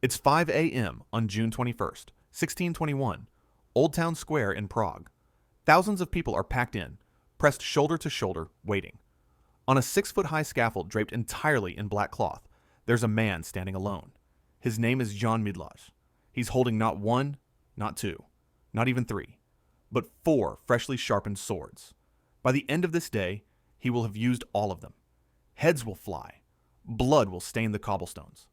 It's 5 a.m. on June 21st, 1621, Old Town Square in Prague. Thousands of people are packed in, pressed shoulder to shoulder, waiting. On a 6-foot-high scaffold draped entirely in black cloth, there's a man standing alone. His name is Jan Mydlář. He's holding not one, not two, not even three, but 4 freshly sharpened swords. By the end of this day, he will have used all of them. Heads will fly. Blood will stain the cobblestones.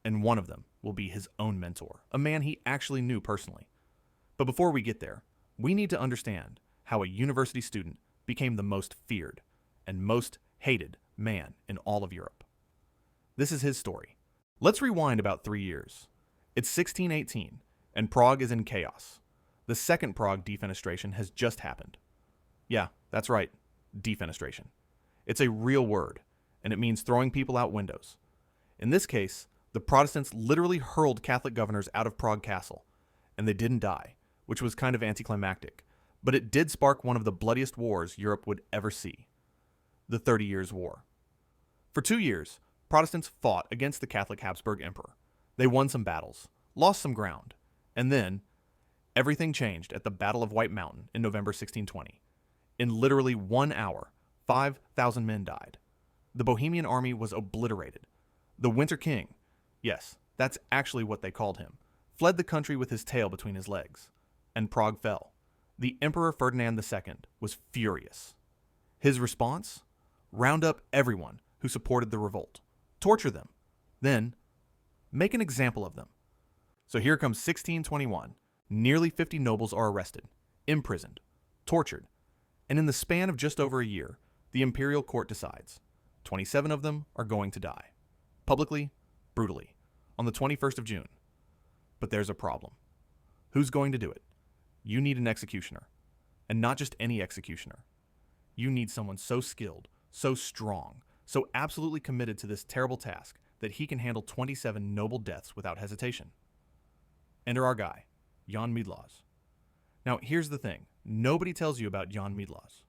And one of them will be his own mentor, a man he actually knew personally. But before we get there, we need to understand how a university student became the most feared and most hated man in all of Europe. This is his story. Let's rewind about 3 years. It's 1618, and Prague is in chaos. The second Prague defenestration has just happened. Yeah, that's right, defenestration. It's a real word, and it means throwing people out windows. In this case, the Protestants literally hurled Catholic governors out of Prague Castle, and they didn't die, which was kind of anticlimactic, but it did spark one of the bloodiest wars Europe would ever see, the 30 Years' War. For 2 years, Protestants fought against the Catholic Habsburg Emperor. They won some battles, lost some ground, and then everything changed at the Battle of White Mountain in November 1620. In literally 1 hour, 5,000 men died. The Bohemian army was obliterated. The Winter King, yes, that's actually what they called him, fled the country with his tail between his legs, and Prague fell. The Emperor Ferdinand II was furious. His response? Round up everyone who supported the revolt, torture them, then make an example of them. So here comes 1621. Nearly 50 nobles are arrested, imprisoned, tortured, and in the span of just over a year, the imperial court decides 27 of them are going to die, publicly, brutally, on the 21st of June. But there's a problem. Who's going to do it? You need an executioner, and not just any executioner. You need someone so skilled, so strong, so absolutely committed to this terrible task that he can handle 27 noble deaths without hesitation. Enter our guy, Jan Mydlář. Now, here's the thing. Nobody tells you about Jan Mydlář.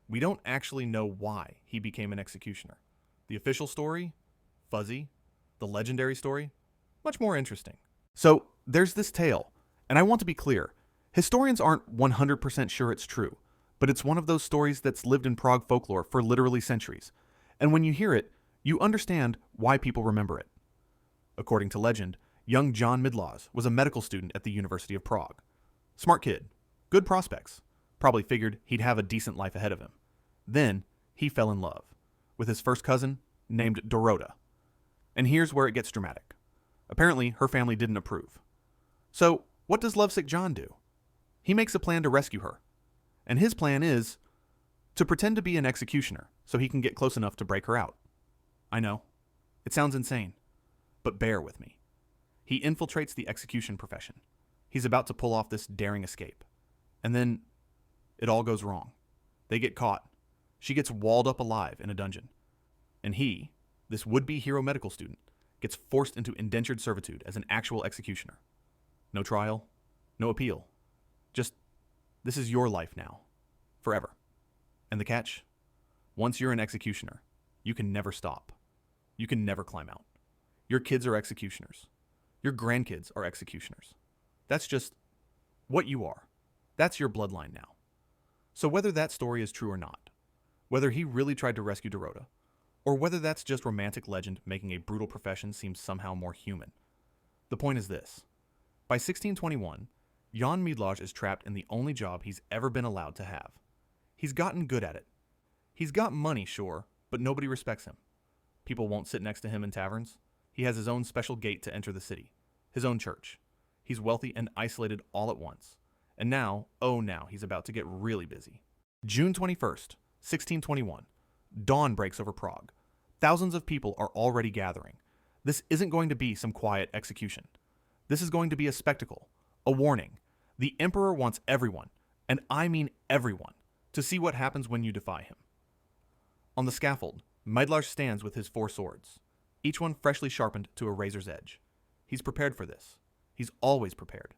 We don't actually know why he became an executioner. The official story? Fuzzy. The legendary story? Much more interesting. So, there's this tale, and I want to be clear. Historians aren't 100% sure it's true, but it's one of those stories that's lived in Prague folklore for literally centuries. And when you hear it, you understand why people remember it. According to legend, young Jan Mydlář was a medical student at the University of Prague. Smart kid, good prospects, probably figured he'd have a decent life ahead of him. Then, he fell in love with his first cousin named Dorota. And here's where it gets dramatic. Apparently, her family didn't approve. So, what does lovesick John do? He makes a plan to rescue her. And his plan is to pretend to be an executioner so he can get close enough to break her out. I know, it sounds insane, but bear with me. He infiltrates the execution profession. He's about to pull off this daring escape. And then it all goes wrong. They get caught. She gets walled up alive in a dungeon. And he, this would-be hero medical student, gets forced into indentured servitude as an actual executioner. No trial, no appeal. Just, this is your life now. Forever. And the catch? Once you're an executioner, you can never stop. You can never climb out. Your kids are executioners. Your grandkids are executioners. That's just what you are. That's your bloodline now. So whether that story is true or not, whether he really tried to rescue Dorota, or whether that's just romantic legend making a brutal profession seem somehow more human, the point is this. By 1621, Jan Mydlář is trapped in the only job he's ever been allowed to have. He's gotten good at it. He's got money, sure, but nobody respects him. People won't sit next to him in taverns. He has his own special gate to enter the city, his own church. He's wealthy and isolated all at once. And now, oh now, he's about to get really busy. June 21st, 1621. Dawn breaks over Prague. Thousands of people are already gathering. This isn't going to be some quiet execution. This is going to be a spectacle, a warning. The emperor wants everyone, and I mean everyone, to see what happens when you defy him. On the scaffold, Mydlář stands with his 4 swords, each one freshly sharpened to a razor's edge. He's prepared for this. He's always prepared.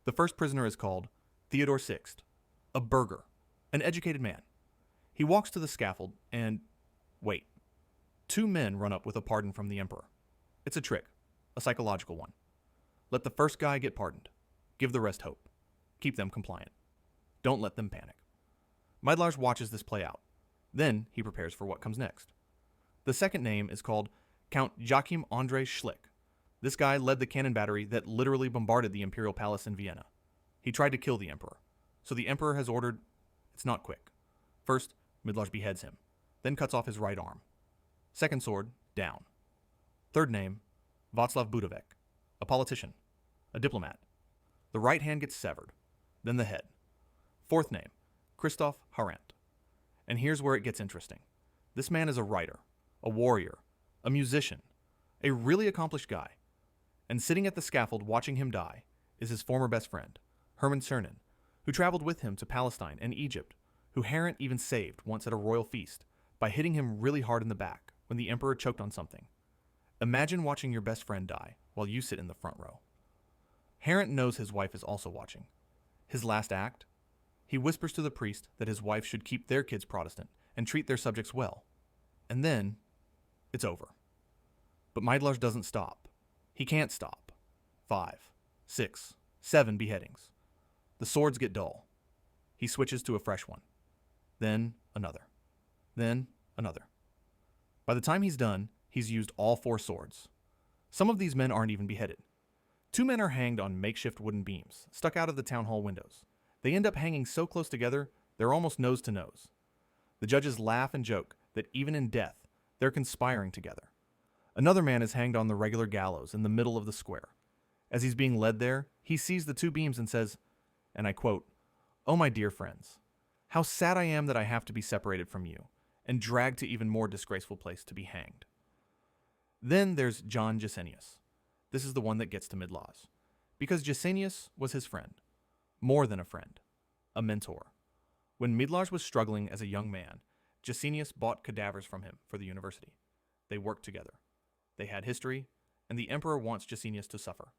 The first prisoner is called Theodore VI, a burgher, an educated man. He walks to the scaffold and, wait, 2 men run up with a pardon from the emperor. It's a trick, a psychological one. Let the first guy get pardoned. Give the rest hope. Keep them compliant. Don't let them panic. Mydlář watches this play out. Then he prepares for what comes next. The second name is called Count Joachim André Schlick. This guy led the cannon battery that literally bombarded the imperial palace in Vienna. He tried to kill the emperor. So the emperor has ordered, it's not quick. First, Mydlář beheads him, then cuts off his right arm. Second sword, down. Third name, Václav Budovec, a politician, a diplomat. The right hand gets severed, then the head. Fourth name, Christoph Harant. And here's where it gets interesting. This man is a writer, a warrior, a musician, a really accomplished guy. And sitting at the scaffold watching him die is his former best friend, Hermann Cernan, who traveled with him to Palestine and Egypt, who Harant even saved once at a royal feast by hitting him really hard in the back when the emperor choked on something. Imagine watching your best friend die while you sit in the front row. Harant knows his wife is also watching. His last act? He whispers to the priest that his wife should keep their kids Protestant and treat their subjects well. And then, it's over. But Mydlář doesn't stop. He can't stop. 5, 6, 7 beheadings. The swords get dull. He switches to a fresh one. Then another. Then another. By the time he's done, he's used all 4 swords. Some of these men aren't even beheaded. 2 men are hanged on makeshift wooden beams, stuck out of the town hall windows. They end up hanging so close together, they're almost nose to nose. The judges laugh and joke that even in death, they're conspiring together. Another man is hanged on the regular gallows in the middle of the square. As he's being led there, he sees the 2 beams and says, and I quote, "Oh, my dear friends, how sad I am that I have to be separated from you and dragged to even more disgraceful place to be hanged." Then there's John Gesenius. This is the one that gets to Mydlář, because Gesenius was his friend, more than a friend, a mentor. When Mydlář was struggling as a young man, Gesenius bought cadavers from him for the university. They worked together. They had history, and the emperor wants Gesenius to suffer.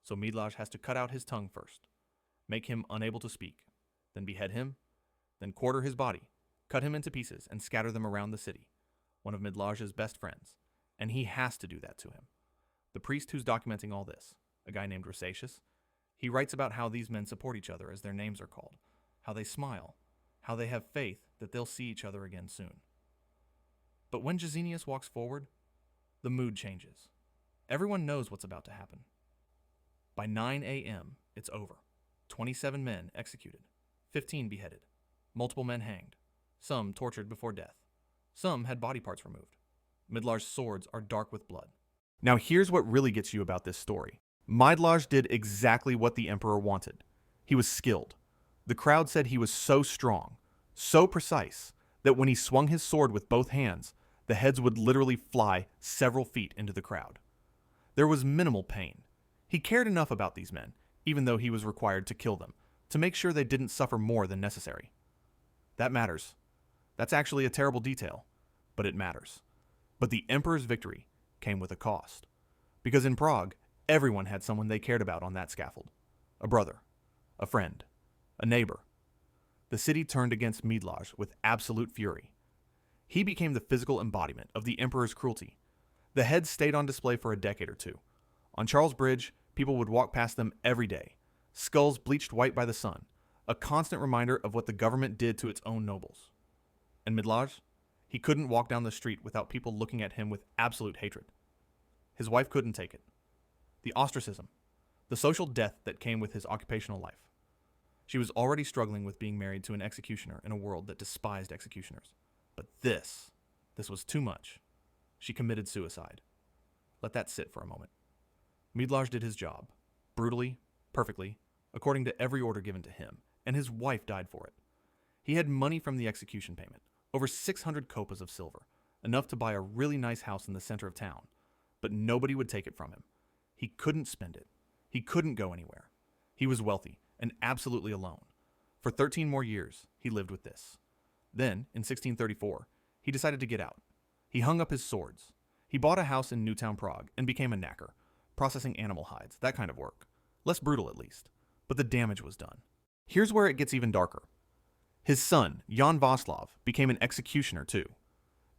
So Mydlář has to cut out his tongue first, make him unable to speak, then behead him, then quarter his body, cut him into pieces, and scatter them around the city, one of Mydlář's best friends, and he has to do that to him. The priest who's documenting all this, a guy named Rosatius, he writes about how these men support each other as their names are called, how they smile, how they have faith that they'll see each other again soon. But when Gesenius walks forward, the mood changes. Everyone knows what's about to happen. By 9 a.m., it's over. 27 men executed, 15 beheaded, multiple men hanged, some tortured before death. Some had body parts removed. Mydlář's swords are dark with blood. Now here's what really gets you about this story. Mydlář did exactly what the emperor wanted. He was skilled. The crowd said he was so strong, so precise, that when he swung his sword with both hands, the heads would literally fly several feet into the crowd. There was minimal pain. He cared enough about these men, even though he was required to kill them, to make sure they didn't suffer more than necessary. That matters. That's actually a terrible detail, but it matters. But the emperor's victory came with a cost. Because in Prague, everyone had someone they cared about on that scaffold. A brother, a friend, a neighbor. The city turned against Mydlář with absolute fury. He became the physical embodiment of the emperor's cruelty. The heads stayed on display for a decade or two. On Charles Bridge, people would walk past them every day, skulls bleached white by the sun, a constant reminder of what the government did to its own nobles. And Mydlář? He couldn't walk down the street without people looking at him with absolute hatred. His wife couldn't take it. The ostracism, the social death that came with his occupational life. She was already struggling with being married to an executioner in a world that despised executioners. But this was too much. She committed suicide. Let that sit for a moment. Mydlář did his job, brutally, perfectly, according to every order given to him, and his wife died for it. He had money from the execution payment, over 600 kopas of silver, enough to buy a really nice house in the center of town, but nobody would take it from him. He couldn't spend it. He couldn't go anywhere. He was wealthy and absolutely alone. For 13 more years, he lived with this. Then, in 1634, he decided to get out. He hung up his swords. He bought a house in Newtown, Prague, and became a knacker, processing animal hides, that kind of work. Less brutal, at least. But the damage was done. Here's where it gets even darker. His son, Jan Václav, became an executioner, too.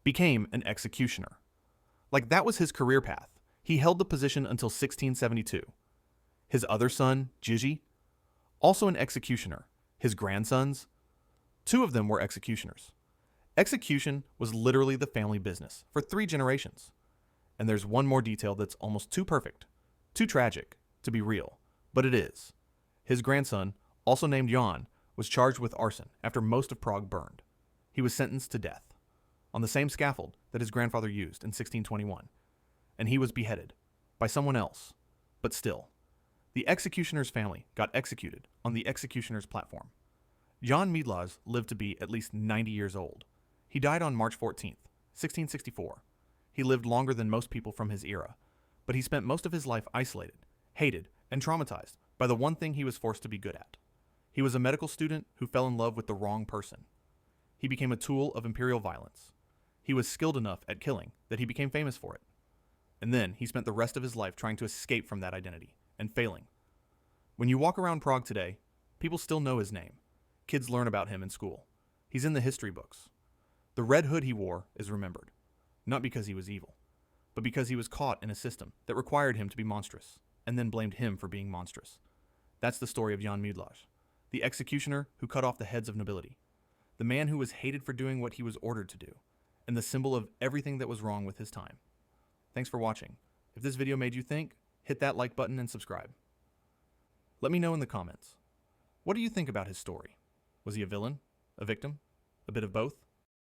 Became an executioner. Like that was his career path. He held the position until 1672. His other son, Gigi, also an executioner. His grandsons, two of them were executioners. Execution was literally the family business for 3 generations. And there's one more detail that's almost too perfect, too tragic, to be real, but it is. His grandson, also named Jan, was charged with arson after most of Prague burned. He was sentenced to death, on the same scaffold that his grandfather used in 1621, and he was beheaded by someone else, but still. The executioner's family got executed on the executioner's platform. Jan Mydlář lived to be at least 90 years old. He died on March 14th, 1664. He lived longer than most people from his era, but he spent most of his life isolated, hated, and traumatized by the one thing he was forced to be good at. He was a medical student who fell in love with the wrong person. He became a tool of imperial violence. He was skilled enough at killing that he became famous for it. And then he spent the rest of his life trying to escape from that identity and failing. When you walk around Prague today, people still know his name. Kids learn about him in school. He's in the history books. The red hood he wore is remembered, not because he was evil, but because he was caught in a system that required him to be monstrous, and then blamed him for being monstrous. That's the story of Jan Mydlář, the executioner who cut off the heads of nobility, the man who was hated for doing what he was ordered to do, and the symbol of everything that was wrong with his time. Thanks for watching. If this video made you think, hit that like button and subscribe. Let me know in the comments. What do you think about his story? Was he a villain? A victim? A bit of both?